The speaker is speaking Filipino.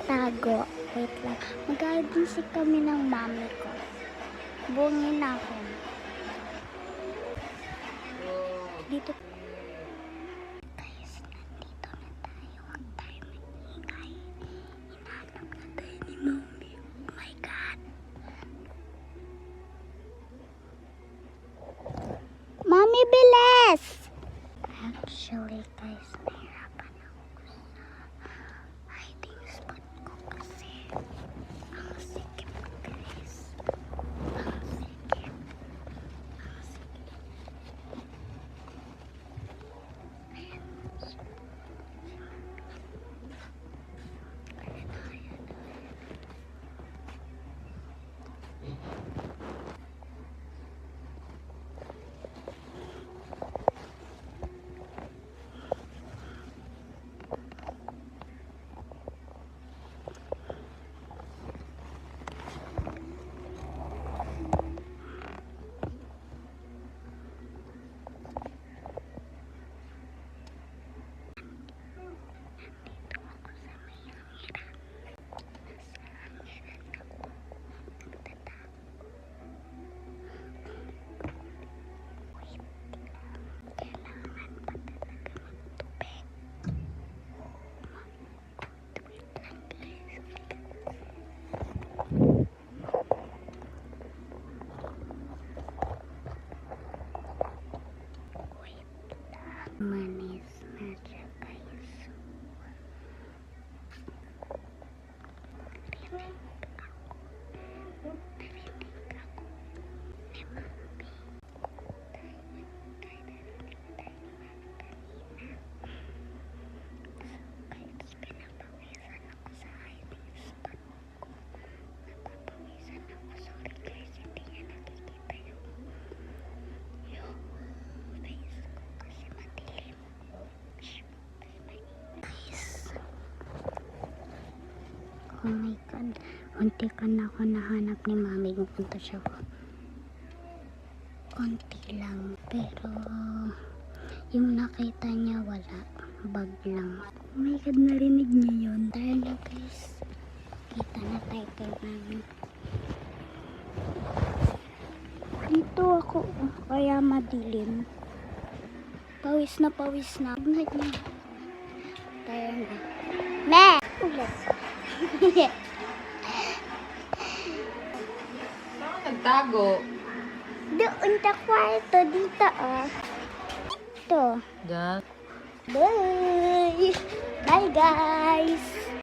nagtatago. Wait lang. Mag-aadisi kami ng mami ko. Bungin ako. Dito. Guys, nandito na tayo. Huwag tayo mag-ingay. Hinahanap na tayo ni mami. Oh my God. Mami, bilis! Actually, guys, nahirapan ako sa hiding spot ko kasi ang sikip, guys. Ang sikip. Ang sikip. Ayan. Ayan, ayan. Manis na siya, guys. Narinig ako ni mami. Tayo narinig tayo ni mami kanina. So guys, pinapawisan ako sa hiding spot ko. Napapawisan ako. Sorry guys, hindi niya nakikita yung face ko kasi madilim. Guys, oh my God, unti ka na ako nahanap ni mami. Pupunta siya ko. Konti lang, pero yung nakita niya wala, bag lang. Oh my God, narinig niya yun. Tara na guys, kita na tayo kay mami. Dito ako, kaya madilim. Pawis na pawis na. Good night na. Tayo na. Me! Ulit. Saan nagtago? Doon sa kwarto, dito oh. Ito. Diyan. Bye! Bye guys!